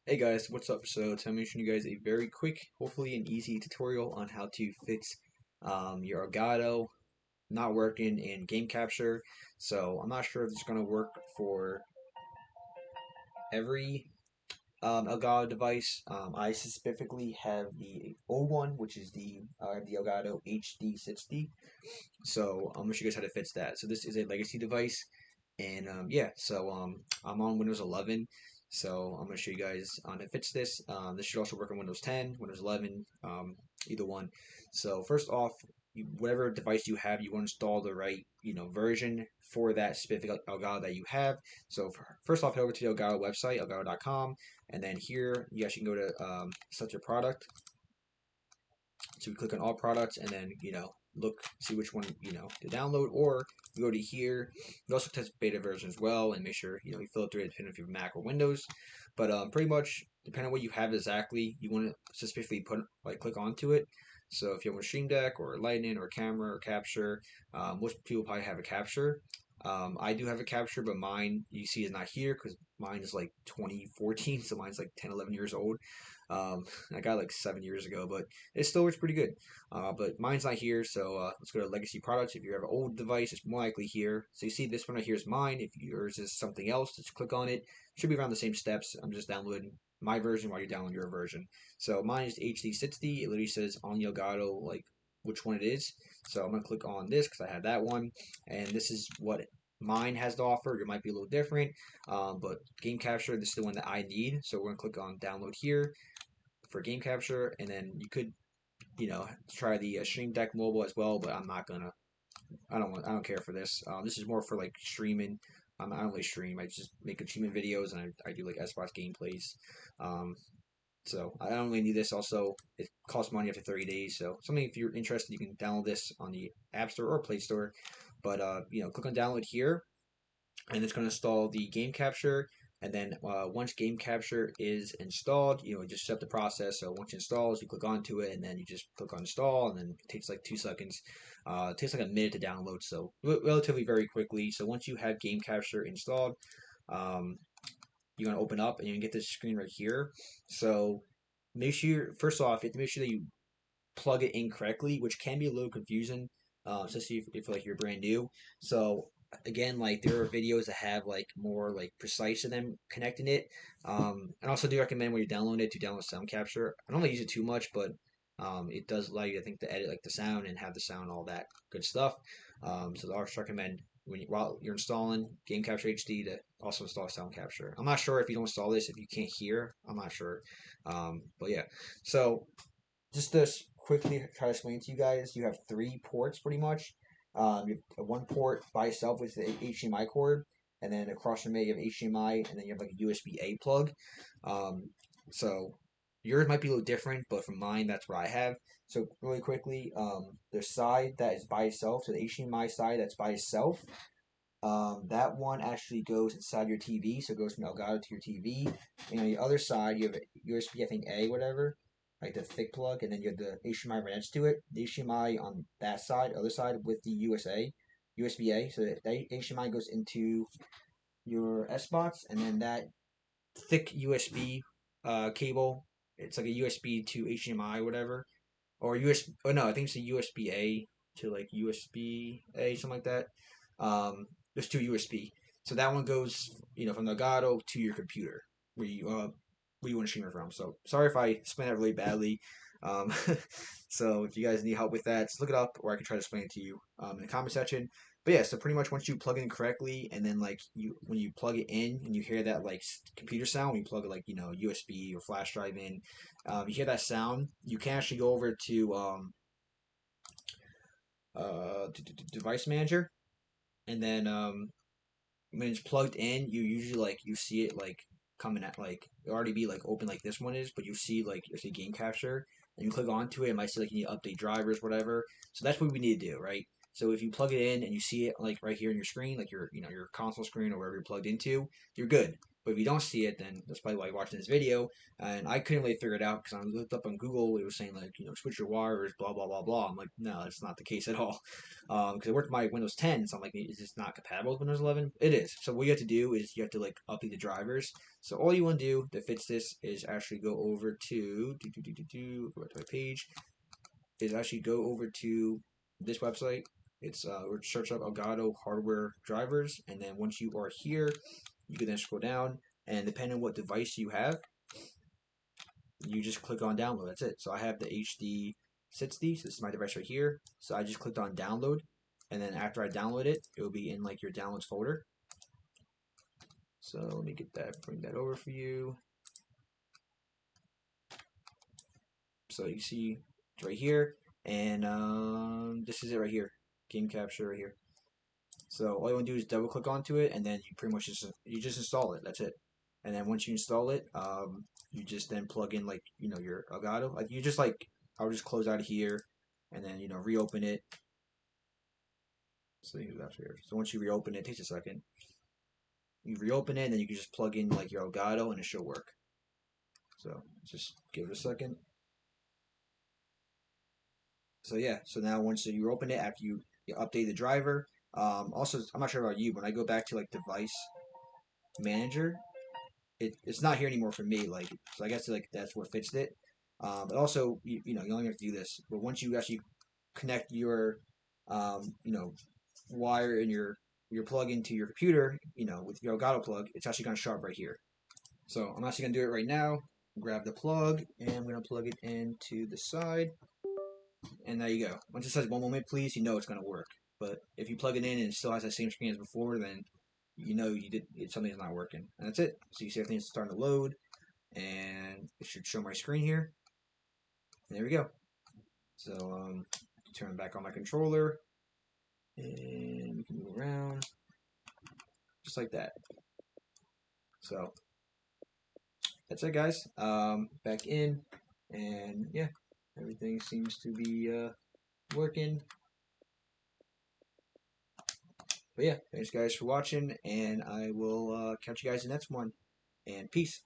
Hey guys, what's up? So I'm going to show you guys a very quick, hopefully an easy tutorial on how to fix your Elgato not working in game capture. So I'm not sure if it's going to work for every Elgato device. I specifically have the old one, which is the Elgato HD60. So I'm gonna show you guys how to fix that. So this is a legacy device, and yeah, so I'm on Windows 11. So I'm gonna show you guys on how to fix this. This should also work on Windows 10, Windows 11, either one. So first off, whatever device you have, you want to install the right version for that specific Elgato that you have. So first off, head over to the Elgato website, elgato.com, and then here you guys can go to select your product. So we click on all products and then, look, see which one, to download, or you go to here. You also test beta version as well and make sure, you fill it through it depending if you have Mac or Windows. But pretty much, depending on what you have exactly, you want to specifically click onto it. So if you have a Stream Deck or Lightning or camera or capture, most people probably have a capture. I do have a capture, but mine you see is not here because mine is like 2014, so mine's like 10, 11 years old. I got it like 7 years ago, but it still works pretty good. But mine's not here, so let's go to legacy products. If you have an old device, it's more likely here. So you see this one right here is mine. If yours is something else, just click on it. It should be around the same steps. I'm just downloading my version while you're downloading your version. So mine is HD60. It literally says on the Elgato like which one it is. So I'm gonna click on this because I have that one, and this is what mine has to offer. It might be a little different, but game capture, this is the one that I need. So we're gonna click on download here for game capture, and then you could try the Stream Deck mobile as well, but I'm not gonna. I don't care for this. This is more for like streaming. I don't really stream. I just make achievement videos and I do like Xbox gameplays. Um, so I don't really need this. Also, it costs money after 30 days. So something if you're interested, you can download this on the App Store or Play Store. But click on download here, and it's going to install the game capture. And then once game capture is installed, just set the process. So once it installs, you click onto it, and then you just click on install, and then it takes like 2 seconds. It takes like a minute to download, so relatively very quickly. So once you have game capture installed, um, you're gonna open up, and you can get this screen right here. So make sure, first off, you have to make sure that you plug it in correctly, which can be a little confusing, especially if like you're brand new. So again, like there are videos that have like more like precise to them connecting it. And also do recommend when you download it to download sound capture. I don't really use it too much, but it does allow you, I think, to edit like the sound and have the sound, all that good stuff. So I always recommend while you're installing Game Capture HD to also install Sound Capture. I'm not sure if you don't install this if you can't hear. I'm not sure, but yeah. So just to quickly try to explain to you guys, you have three ports pretty much. You have one port by itself with the HDMI cord, and then across from it you have HDMI, and then you have like a USB-A plug. Um, so yours might be a little different, but from mine, that's what I have. So really quickly, the side that is by itself, so the HDMI side that's by itself, that one actually goes inside your TV, so it goes from Elgato to your TV. And on the other side, you have a USB, I think A, whatever, like the thick plug, and then you have the HDMI right next to it. The HDMI on that side, other side, with the USB A. So that HDMI goes into your Xbox, and then that thick USB cable, it's like a USB to HDMI, whatever, or USB. Oh no, I think it's a USB A to like USB A, something like that. There's two USB. So that one goes, from the Elgato to your computer where you want to stream it from. So sorry if I explain that really badly. Um, so if you guys need help with that, just look it up, or I can try to explain it to you in the comment section. But yeah, so pretty much once you plug it in correctly, and then like when you plug it in and you hear that like computer sound, when you plug it like USB or flash drive in, you hear that sound. You can actually go over to device manager, and then when it's plugged in, you usually like you see it like coming at like it already be like open like this one is, but you see game capture, and you click onto it. It might say like you need to update drivers, whatever. So that's what we need to do, right? So if you plug it in and you see it like right here in your screen, like your console screen or wherever you're plugged into, you're good. But if you don't see it, then that's probably why you're watching this video. And I couldn't really figure it out because I looked up on Google. It was saying like switch your wires, blah blah blah blah. I'm like, no, that's not the case at all. Because it worked with my Windows 10, so I'm like, is this not compatible with Windows 11? It is. So what you have to do is you have to like update the drivers. So all you want to do to fix this is actually go over to go back to my page. Is actually go over to this website. It's or search up Elgato hardware drivers, and then once you are here, you can then scroll down, and depending on what device you have, you just click on download. That's it. So I have the HD60, so this is my device right here. So I just clicked on download, and then after I download it, it will be in like your downloads folder. So let me get that, bring that over for you. So you see it's right here, and this is it right here, game capture right here. So all you want to do is double click onto it, and then you pretty much just install it. That's it. And then once you install it, you just then plug in like your Elgato. Like you just like I'll just close out of here, and then reopen it. So that's here. So once you reopen it, it takes a second. You reopen it, and then you can just plug in like your Elgato, and it should work. So just give it a second. So yeah, so now once you open it after you update the driver, also I'm not sure about you, when I go back to like device manager, it's not here anymore for me. Like so I guess like that's what fixed it. But also you only have to do this, but once you actually connect your wire in your plug into your computer, with your Elgato plug, it's actually gonna show up right here. So I'm actually gonna do it right now. Grab the plug and I'm gonna plug it into the side. And there you go. Once it says 1 moment, please, you know it's going to work. But if you plug it in and it still has the same screen as before, then something's not working. And that's it. So you see everything's starting to load, and it should show my screen here. And there we go. So turn back on my controller, and we can move around just like that. So that's it, guys. Back in, and yeah, everything seems to be working. But yeah, thanks guys for watching, and I will catch you guys in the next one. And peace.